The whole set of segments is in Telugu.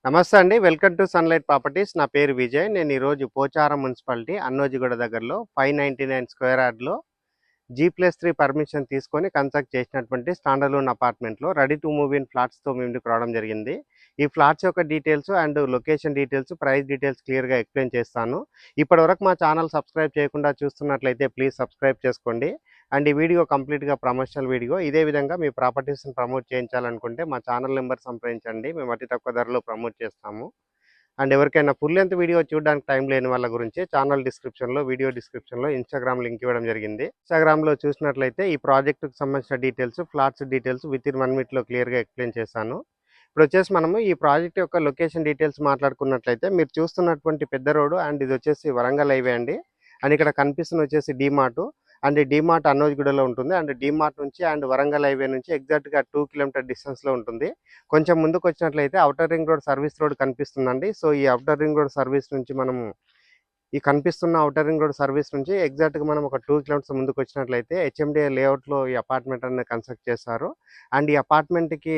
నమస్తే అండి. Welcome to sunlight properties. నా పేరు విజయ్. నేను ఈరోజు పోచారం మున్సిపాలిటీ అన్నోజిగూడ దగ్గరలో 599 స్క్వేర్ యార్డ్‌లో G+3 పర్మిషన్ తీసుకొని కన్స్ట్రక్ట్ చేసినటువంటి స్టాండర్డ్ అలోన్ అపార్ట్మెంట్‌లో రెడీ టు మూవ్ ఇన్ ఫ్లాట్స్‌తో మీ ముందుకు రావడం జరిగింది. ఈ ఫ్లాట్స్ యొక్క details and location details, price details క్లియర్‌గా ఎక్స్‌ప్లెయిన్ చేస్తాను. ఇప్పటివరకు మా ఛానల్ సబ్స్క్రైబ్ చేయకుండా చూస్తున్నట్లయితే ప్లీజ్ సబ్స్క్రైబ్ చేసుకోండి. అండ్ ఈ వీడియో కంప్లీట్‌గా ప్రమోషనల్ వీడియో. ఇదే విధంగా మీ ప్రాపర్టీస్‌ని ప్రమోట్ చేయించాలనుకుంటే మా ఛానల్ నెంబర్ సంప్రదించండి. మేము అతి తక్కువ ధరలో ప్రమోట్ చేస్తాము. అండ్ ఎవరికైనా ఫుల్ లెంత్ వీడియో చూడడానికి టైం లేని వాళ్ళ గురించి ఛానల్ డిస్క్రిప్షన్‌లో, వీడియో డిస్క్రిప్షన్‌లో ఇన్‌స్టాగ్రామ్ లింక్ ఇవ్వడం జరిగింది. ఇన్‌స్టాగ్రామ్‌లో చూసినట్లయితే ఈ ప్రాజెక్ట్‌కి సంబంధించిన డీటెయిల్స్, ఫ్లాట్స్ డీటెయిల్స్ వితిన్ 1 మినిట్‌లో క్లియర్‌గా ఎక్స్‌ప్లెయిన్ చేశాను. ఇప్పుడొచ్చేసి మనము ఈ ప్రాజెక్ట్ యొక్క లొకేషన్ డీటెయిల్స్ మాట్లాడుకున్నట్లయితే మీరు చూస్తున్నటువంటి పెద్ద రోడ్డు అండ్ ఇది వచ్చేసి వరంగల్ హైవే అండి. అండ్ ఇక్కడ కనిపిస్తున్న వచ్చేసి డీమార్ట్. అండ్ డీమార్ట్ అన్నోజిగూడలో ఉంటుంది. అండ్ డీమార్ట్ నుంచి అండ్ వరంగల్ హైవే నుంచి ఎగ్జాక్ట్‌గా 2 కిలోమీటర్ డిస్టెన్స్‌లో ఉంటుంది. కొంచెం ముందుకొచ్చినట్లయితే outer ring road service road కనిపిస్తుందండి. సో ఈ ఔటర్ రింగ్ రోడ్ సర్వీస్ నుంచి మనము ఈ కనిపిస్తున్న ఔటర్ రింగ్ రోడ్ సర్వీస్ నుంచి ఎగ్జాక్ట్‌గా మనం ఒక 2 కిలోమీటర్స్ ముందుకొచ్చినట్లయితే హెచ్ఎండిఏ లేఅవుట్‌లో ఈ అపార్ట్మెంట్ అనేది కన్స్ట్రక్ట్ చేశారు. అండ్ ఈ అపార్ట్మెంట్‌కి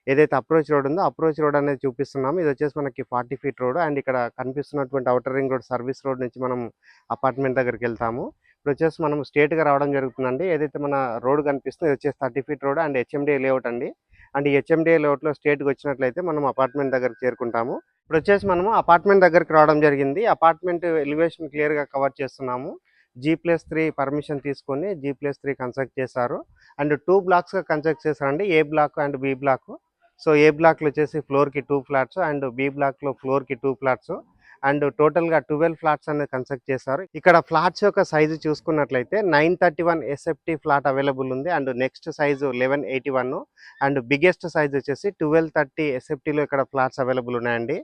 ఏదైతే అప్రోచ్ రోడ్ ఉందో అప్రోచ్ రోడ్ అనేది చూపిస్తున్నాము. ఇది వచ్చేసి మనకి 40 ఫీట్ రోడ్. అండ్ ఇక్కడ కనిపిస్తున్నటువంటి outer ring road service road నుంచి మనం అపార్ట్మెంట్ దగ్గరికి వెళ్తాము. ఇప్పుడు వచ్చేసి మనం స్ట్రెయిట్‌గా రావడం జరుగుతుందండి. ఏదైతే మన రోడ్ కనిపిస్తుందో ఇది వచ్చేసి 30 feet road and HMDA layout అండి. అండ్ ఈ హెచ్ఎండిఏ లేఅవుట్‌లో స్ట్రెయిట్‌గా వచ్చినట్లయితే మనం అపార్ట్మెంట్ దగ్గరికి చేరుకుంటాము. ఇప్పుడొచ్చేసి మనము అపార్ట్మెంట్ దగ్గరికి రావడం జరిగింది. అపార్ట్మెంట్ ఎలివేషన్ క్లియర్‌గా కవర్ చేస్తున్నాము. G+3 పర్మిషన్ తీసుకొని G+3 కన్స్ట్రక్ట్ చేశారు. అండ్ 2 బ్లాక్స్‌గా కన్స్ట్రక్ట్ చేశారండి. A block and B block. So A బ్లాక్‌లో వచ్చేసి ఫ్లోర్‌కి 2 ఫ్లాట్స్ అండ్ బి బ్లాక్‌లో ఫ్లోర్‌కి 2 ఫ్లాట్స్ అండ్ టోటల్‌గా 12 ఫ్లాట్స్ అనేది కన్స్ట్రక్ట్ చేశారు. ఇక్కడ ఫ్లాట్స్ యొక్క సైజు చూసుకున్నట్లయితే 931 ఎస్ఎఫ్టీ ఫ్లాట్ అవైలబుల్ ఉంది. And next size 1181 and biggest size వచ్చేసి 1230 ఎస్ఎఫ్టీలో ఇక్కడ ఫ్లాట్స్ అవైలబుల్ ఉన్నాయండి.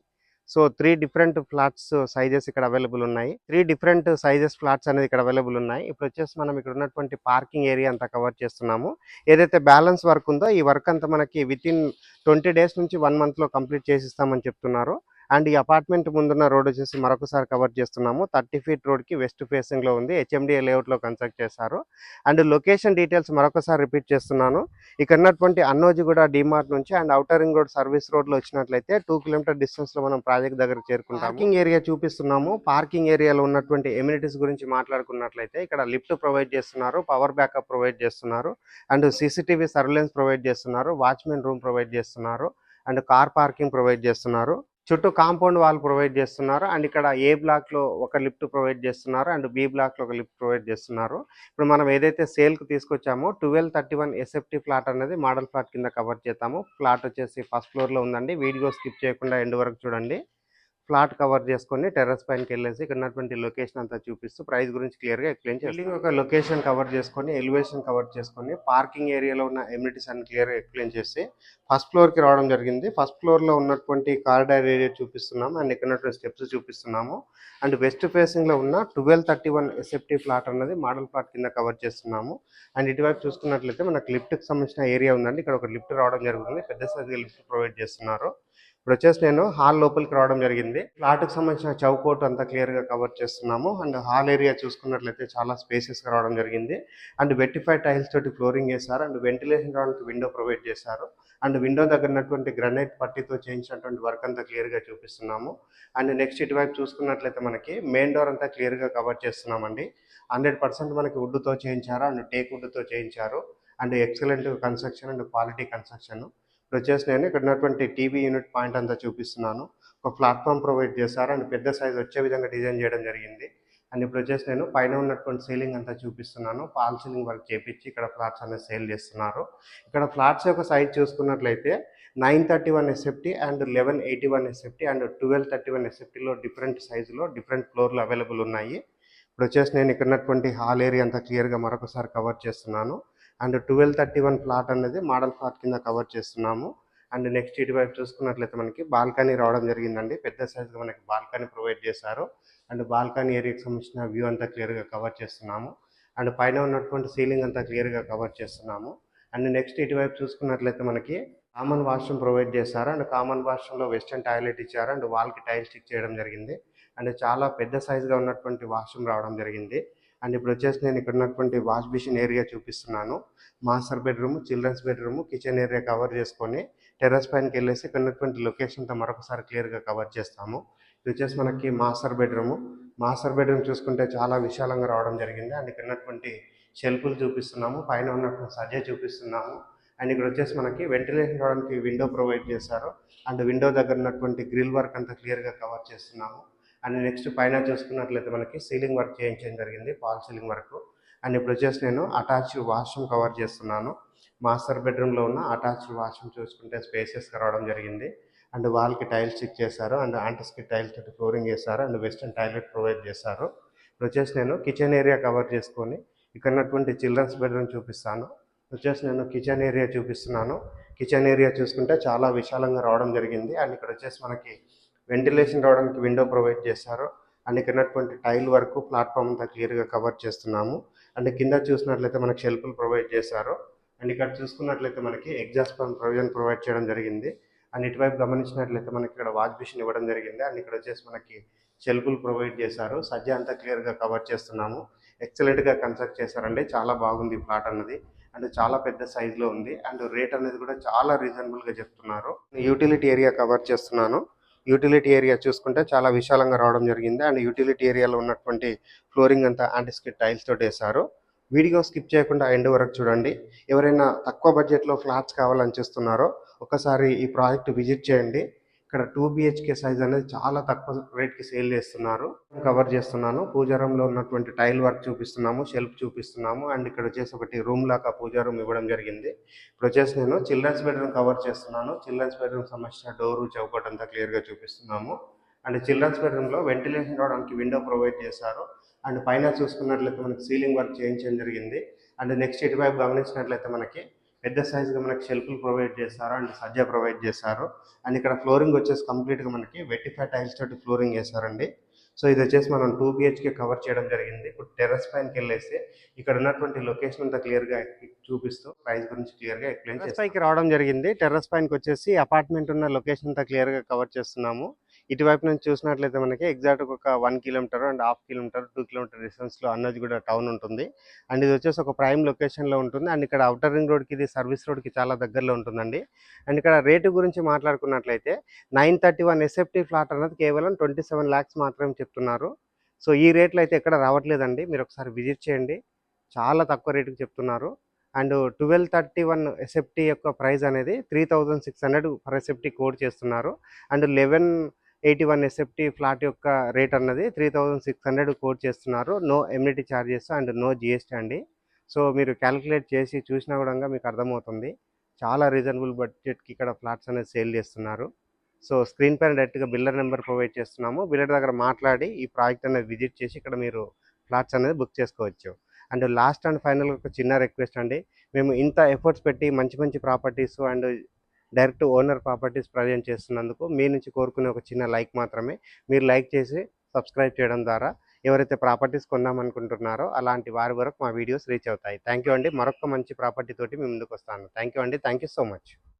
సో 3 డిఫరెంట్ ఫ్లాట్స్ సైజెస్ ఇక్కడ అవైలబుల్ ఉన్నాయి. 3 డిఫరెంట్ సైజెస్ ఫ్లాట్స్ అనేది ఇక్కడ అవైలబుల్ ఉన్నాయి. ఇప్పుడు వచ్చేసి మనం ఇక్కడ ఉన్నటువంటి పార్కింగ్ ఏరియా అంతా కవర్ చేస్తున్నాము. ఏదైతే బ్యాలెన్స్ వర్క్ ఉందో ఈ వర్క్ అంతా మనకి వితిన్ 20 డేస్ నుంచి 1 మంత్‌లో కంప్లీట్ చేసిస్తామని చెప్తున్నారు. అండ్ ఈ అపార్ట్మెంట్ ముందున్న రోడ్ వచ్చేసి మరొకసారి కవర్ చేస్తున్నాము. 30 ఫీట్ రోడ్‌కి వెస్ట్ ఫేసింగ్‌లో ఉంది. హెచ్ఎండిఏ లేఅవుట్‌లో కన్స్ట్రక్ట్ చేశారు. అండ్ లొకేషన్ డీటెయిల్స్ మరొకసారి రిపీట్ చేస్తున్నాను. ఇక్కడ ఉన్నటువంటి అన్నోజిగూడ డీమార్ట్ నుంచి and outer ring road service రోడ్‌లో వచ్చినట్లయితే 2 కిలోమీటర్ డిస్టెన్స్‌లో మనం ప్రాజెక్ట్ దగ్గరికి చేరుకుంటాము. పార్కింగ్ ఏరియా చూపిస్తున్నాము. పార్కింగ్ ఏరియాలో ఉన్నటువంటి ఎమ్యూనిటీస్ గురించి మాట్లాడుకున్నట్లయితే ఇక్కడ లిఫ్ట్ ప్రొవైడ్ చేస్తున్నారు, పవర్ బ్యాకప్ ప్రొవైడ్ చేస్తున్నారు అండ్ సీసీటీవీ సర్వేలెన్స్ ప్రొవైడ్ చేస్తున్నారు, వాచ్‌మెన్ రూమ్ ప్రొవైడ్ చేస్తున్నారు అండ్ కార్ పార్కింగ్ ప్రొవైడ్ చేస్తున్నారు. చుట్టూ కాంపౌండ్ వాల్ ప్రొవైడ్ చేస్తున్నారు. అండ్ ఇక్కడ ఏ బ్లాక్‌లో ఒక లిఫ్ట్ ప్రొవైడ్ చేస్తున్నారు అండ్ బి బ్లాక్‌లో ఒక లిఫ్ట్ ప్రొవైడ్ చేస్తున్నారు. ఇప్పుడు మనం ఏదైతే సేల్‌కి తీసుకొచ్చామో 1231 ఎస్ఎఫ్టీ ఫ్లాట్ అనేది మోడల్ ఫ్లాట్ కింద కవర్ చేద్దాము. ఫ్లాట్ వచ్చేసి ఫస్ట్ ఫ్లోర్‌లో ఉందండి. వీడియో స్కిప్ చేయకుండా ఎండ్ వరకు చూడండి. ఫ్లాట్ కవర్ చేసుకొని టెర్రస్ పైనకెళ్ళేసి ఇక్కడ ఉన్నటువంటి లొకేషన్ అంతా చూపిస్తూ ప్రైస్ గురించి క్లియర్‌గా ఎక్స్‌ప్లెయిన్ చేస్తాను. బిల్డింగ్ ఒక లొకేషన్ కవర్ చేసుకొని, ఎలివేషన్ కవర్ చేసుకొని, పార్కింగ్ ఏరియాలో ఉన్న ఎమ్యూనిటీస్ అన్ని క్లియర్‌గా ఎక్స్‌ప్లెయిన్ చేసి ఫస్ట్ ఫ్లోర్‌కి రావడం జరిగింది. ఫస్ట్ ఫ్లోర్‌లో ఉన్నటువంటి కారిడార్ ఏరియా చూపిస్తున్నాము అండ్ ఇక్కడ ఉన్నటువంటి స్టెప్స్ చూపిస్తున్నాము. అండ్ వెస్ట్ ఫేసింగ్‌లో ఉన్న 1231 ఎస్ఎఫ్టీ ఫ్లాట్ అన్నది మోడల్ ఫ్లాట్ కింద కవర్ చేస్తున్నాము. అండ్ ఇటువైపు చూసుకున్నట్లయితే మనకు లిఫ్ట్‌కి సంబంధించిన ఏరియా ఉందండి. ఇక్కడ ఒక లిఫ్ట్ రావడం జరుగుతుంది. పెద్ద సైజుగా లిఫ్ట్ ప్రొవైడ్ చేస్తున్నారు. ఇప్పుడు వచ్చేసి నేను హాల్ లోపలికి రావడం జరిగింది. ఫ్లాట్‌కి సంబంధించిన చౌకోట్ అంతా క్లియర్‌గా కవర్ చేస్తున్నాము. అండ్ హాల్ ఏరియా చూసుకున్నట్లయితే చాలా స్పేసెస్‌గా రావడం జరిగింది. అండ్ వెట్టిఫైడ్ టైల్స్ తోటి ఫ్లోరింగ్ చేశారు. అండ్ వెంటిలేషన్ రావడానికి విండో ప్రొవైడ్ చేశారు. అండ్ విండో దగ్గర ఉన్నటువంటి గ్రానైట్ పట్టీతో చేయించినటువంటి వర్క్ అంతా క్లియర్‌గా చూపిస్తున్నాము. అండ్ నెక్స్ట్ ఇటువైపు చూసుకున్నట్లయితే మనకి మెయిన్ డోర్ అంతా క్లియర్‌గా కవర్ చేస్తున్నామండి. 100% మనకి వుడ్‌తో చేయించారు అండ్ టేక్ వుడ్‌తో చేయించారు. And excellent construction and quality construction. ఇప్పుడు వచ్చేసి నేను ఇక్కడ ఉన్నటువంటి టీవీ యూనిట్ పాయింట్ అంతా చూపిస్తున్నాను. ఒక ప్లాట్ఫామ్ ప్రొవైడ్ చేశారు అండ్ పెద్ద సైజ్ వచ్చే విధంగా డిజైన్ చేయడం జరిగింది. అండ్ ఇప్పుడు వచ్చేసి నేను పైన ఉన్నటువంటి సీలింగ్ అంతా చూపిస్తున్నాను. ఫాల్ సీలింగ్ వర్క్ చేపించి ఇక్కడ ఫ్లాట్స్ అనేది సేల్ చేస్తున్నారు. ఇక్కడ ఫ్లాట్స్ యొక్క సైజ్ చూసుకున్నట్లయితే 931 ఎస్ఎఫ్టీ అండ్ 1181 ఎస్ఎఫ్టీ అండ్ 1231 ఎస్ఎఫ్టీలో డిఫరెంట్ సైజులో డిఫరెంట్ ఫ్లోర్లు అవైలబుల్ ఉన్నాయి. ఇప్పుడు వచ్చేసి నేను ఇక్కడ ఉన్నటువంటి హాల్ ఏరియా అంతా క్లియర్‌గా మరొకసారి కవర్ చేస్తున్నాను. అండ్ 1231 ఫ్లాట్ అనేది మోడల్ ఫ్లాట్ కింద కవర్ చేస్తున్నాము. అండ్ నెక్స్ట్ ఇటువైపు చూసుకున్నట్లయితే మనకి బాల్కనీ రావడం జరిగిందండి. పెద్ద సైజుగా మనకి బాల్కనీ ప్రొవైడ్ చేశారు. అండ్ బాల్కనీ ఏరియాకి సంబంధించిన వ్యూ అంతా క్లియర్‌గా కవర్ చేస్తున్నాము. అండ్ పైన ఉన్నటువంటి సీలింగ్ అంతా క్లియర్‌గా కవర్ చేస్తున్నాము. అండ్ నెక్స్ట్ ఇటువైపు చూసుకున్నట్లయితే మనకి కామన్ వాష్‌రూమ్ ప్రొవైడ్ చేశారు. అండ్ కామన్ వాష్‌రూమ్‌లో వెస్టర్న్ టాయిలెట్ ఇచ్చారు. అండ్ వాల్‌కి టైల్స్ స్టిక్ చేయడం జరిగింది. అండ్ చాలా పెద్ద సైజుగా ఉన్నటువంటి వాష్‌రూమ్ రావడం జరిగింది. అండ్ ఇప్పుడు వచ్చేసి నేను ఇక్కడ ఉన్నటువంటి వాష్ బేసిన్ ఏరియా చూపిస్తున్నాను. Master bedroom, children's bedroom, kitchen area cover చేసుకొని టెర్రస్ పైనకెళ్ళేసి ఇక్కడ ఉన్నటువంటి లొకేషన్ అంతా మరొకసారి క్లియర్‌గా కవర్ చేస్తాము. ఇది వచ్చేసి మనకి మాస్టర్ బెడ్‌రూము. మాస్టర్ బెడ్‌రూమ్ చూసుకుంటే చాలా విశాలంగా రావడం జరిగింది. అండ్ ఇక్కడ ఉన్నటువంటి షెల్ఫ్‌లు చూపిస్తున్నాము. పైన ఉన్నటువంటి సజ్జా చూపిస్తున్నాము. అండ్ ఇక్కడ వచ్చేసి మనకి వెంటిలేషన్ రావడానికి విండో ప్రొవైడ్ చేశారు. అండ్ విండో దగ్గర ఉన్నటువంటి గ్రిల్ వర్క్ అంతా క్లియర్‌గా కవర్ చేస్తున్నాము. అండ్ నెక్స్ట్ పైన చూసుకున్నట్లయితే మనకి సీలింగ్ వర్క్ చేయించడం జరిగింది. Fall ceiling work. అండ్ ఇప్పుడు వచ్చేసి నేను అటాచ్డ్ వాష్రూమ్ కవర్ చేస్తున్నాను. మాస్టర్ బెడ్రూమ్లో ఉన్న అటాచ్డ్ వాష్రూమ్ చూసుకుంటే స్పేసియస్గా రావడం జరిగింది. అండ్ వాల్కి టైల్స్ స్టిక్ చేశారు. అండ్ యాంటిస్కిడ్ టైల్స్ తోటి ఫ్లోరింగ్ చేశారు. అండ్ వెస్టర్న్ టాయిలెట్ ప్రొవైడ్ చేశారు. ఇప్పుడు వచ్చేసి నేను కిచెన్ ఏరియా కవర్ చేసుకొని ఇక్కడ ఉన్నటువంటి చిల్డ్రన్స్ బెడ్రూమ్ చూపిస్తాను. వచ్చేసి నేను కిచెన్ ఏరియా చూపిస్తున్నాను. కిచెన్ ఏరియా చూసుకుంటే చాలా విశాలంగా రావడం జరిగింది. అండ్ ఇక్కడ వచ్చేసి మనకి వెంటిలేషన్ రావడానికి విండో ప్రొవైడ్ చేశారు. అండ్ ఇక్కడ ఉన్నటువంటి టైల్ వర్క్ ప్లాట్ఫామ్ అంతా క్లియర్గా కవర్ చేస్తున్నాము. అండ్ కింద చూసినట్లయితే మనకి షెల్ఫ్లు ప్రొవైడ్ చేశారు. అండ్ ఇక్కడ చూసుకున్నట్లయితే మనకి ఎగ్జాస్ట్ ఫ్యాన్ ప్రొవిజన్ ప్రొవైడ్ చేయడం జరిగింది. అండ్ ఇటువైపు గమనించినట్లయితే మనకి ఇక్కడ వాష్ బేసిన్ ఇవ్వడం జరిగింది. అండ్ ఇక్కడ వచ్చేసి మనకి షెల్ఫ్లు ప్రొవైడ్ చేశారు. సజ్జా అంతా క్లియర్గా కవర్ చేస్తున్నాము. ఎక్సలెంట్గా కన్స్ట్రక్ట్ చేశారండి. చాలా బాగుంది ఫ్లాట్ అన్నది. అండ్ చాలా పెద్ద సైజులో ఉంది. అండ్ రేట్ అనేది కూడా చాలా రీజనబుల్గా చెప్తున్నారు. యూటిలిటీ ఏరియా కవర్ చేస్తున్నాను. యూటిలిటీ ఏరియా చూసుకుంటే చాలా విశాలంగా రావడం జరిగింది. అండ్ యూటిలిటీ ఏరియాలో ఉన్నటువంటి ఫ్లోరింగ్ అంతా యాంటిస్కిడ్ టైల్స్ తోటి వేశారు. వీడియో స్కిప్ చేయకుండా ఎండ్ వరకు చూడండి. ఎవరైనా తక్కువ బడ్జెట్లో ఫ్లాట్స్ కావాలని చూస్తున్నారో ఒకసారి ఈ ప్రాజెక్ట్ విజిట్ చేయండి. ఇక్కడ 2 BHK సైజ్ అనేది చాలా తక్కువ రేట్కి సేల్ చేస్తున్నారు. కవర్ చేస్తున్నాను. పూజారంలో ఉన్నటువంటి టైల్ వర్క్ చూపిస్తున్నాము. షెల్ఫ్ చూపిస్తున్నాము. అండ్ ఇక్కడ వచ్చేసి ఒకటి రూమ్ లాగా పూజా రూమ్ ఇవ్వడం జరిగింది. ఇప్పుడు వచ్చేసి నేను చిల్డ్రన్స్ బెడ్రూమ్ కవర్ చేస్తున్నాను. చిల్డ్రన్స్ బెడ్రూమ్ సంబంధించిన డోరు చౌకట్ అంతా క్లియర్గా చూపిస్తున్నాము. అండ్ చిల్డ్రన్స్ బెడ్రూమ్లో వెంటిలేషన్ రావడానికి విండో ప్రొవైడ్ చేశారు. అండ్ పైన చూసుకున్నట్లయితే మనకి సీలింగ్ వర్క్ చేయించడం జరిగింది. అండ్ నెక్స్ట్ ఇటువైపు గమనించినట్లయితే మనకి పెద్ద సైజుగా మనకి షెల్ఫ్లు ప్రొవైడ్ చేశారు. అండ్ సజ్జా ప్రొవైడ్ చేశారు. అండ్ ఇక్కడ ఫ్లోరింగ్ వచ్చేసి కంప్లీట్గా మనకి వెట్టిఫై టైల్స్ తోటి ఫ్లోరింగ్ వేశారండి. సో ఇది వచ్చేసి మనం 2 BHK కవర్ చేయడం జరిగింది. ఇప్పుడు టెర్రస్ పైనకి వెళ్ళేసి ఇక్కడ ఉన్నటువంటి లొకేషన్ అంతా క్లియర్గా చూపిస్తూ ప్రైస్ గురించి క్లియర్గా ఎక్స్ప్లెయిన్ చేస్తాను. పైకి రావడం జరిగింది. టెర్రస్ పైనకి వచ్చేసి అపార్ట్మెంట్ ఉన్న లొకేషన్ అంతా క్లియర్గా కవర్ చేస్తున్నాము. ఇటువైపు నుంచి చూసినట్లయితే మనకి ఎగ్జాక్ట్ ఒక 1 కిలోమీటర్ అండ్ 1/2 కిలోమీటర్ 2 కిలోమీటర్ డిస్టెన్స్లో అన్నోజిగూడ టౌన్ ఉంటుంది. అండ్ ఇది వచ్చేసి ఒక ప్రైమ్ లొకేషన్లో ఉంటుంది. అండ్ ఇక్కడ అవుటర్ రింగ్ రోడ్కి ఇది సర్వీస్ రోడ్కి చాలా దగ్గరలో ఉంటుందండి. అండ్ ఇక్కడ రేటు గురించి మాట్లాడుకున్నట్లయితే 931 SFT ఫ్లాట్ అన్నది కేవలం 27 lakhs మాత్రమే చెప్తున్నారు. సో ఈ రేట్లో అయితే ఎక్కడ రావట్లేదండి. మీరు ఒకసారి విజిట్ చేయండి. చాలా తక్కువ రేటుకి చెప్తున్నారు. అండ్ 1231 SFT యొక్క ప్రైస్ అనేది 3600 పర్ SFT కోడ్ చేస్తున్నారు. అండ్ 1181 SFT ఫ్లాట్ యొక్క రేట్ అన్నది 3600 కోట్ చేస్తున్నారు. No amenity charges and no GST అండి. సో మీరు క్యాలిక్యులేట్ చేసి చూసినా కూడా మీకు అర్థమవుతుంది. చాలా రీజనబుల్ బడ్జెట్కి ఇక్కడ ఫ్లాట్స్ అనేది సేల్ చేస్తున్నారు. సో స్క్రీన్ పైన డైరెక్ట్గా బిల్డర్ నెంబర్ ప్రొవైడ్ చేస్తున్నాము. బిల్డర్ దగ్గర మాట్లాడి ఈ ప్రాజెక్ట్ అనేది విజిట్ చేసి ఇక్కడ మీరు ఫ్లాట్స్ అనేది బుక్ చేసుకోవచ్చు. అండ్ లాస్ట్ అండ్ ఫైనల్గా ఒక చిన్న రిక్వెస్ట్ అండి. మేము ఇంత ఎఫర్ట్స్ పెట్టి మంచి మంచి properties and direct owner properties present చేస్తున్నందుకు మీ నుంచి కోరుకునే ఒక చిన్న లైక్ మాత్రమే. మీరు లైక్ చేసి సబ్స్క్రైబ్ చేయడం ద్వారా ఎవరైతే ప్రాపర్టీస్ కొందామనుకుంటున్నారో అలాంటి వారి వరకు మా వీడియోస్ రీచ్ అవుతాయి. థ్యాంక్ యూ అండి. మరొక మంచి ప్రాపర్టీ తోటి మీ ముందుకు వస్తాను. థ్యాంక్ యూ అండి. Thank you so much.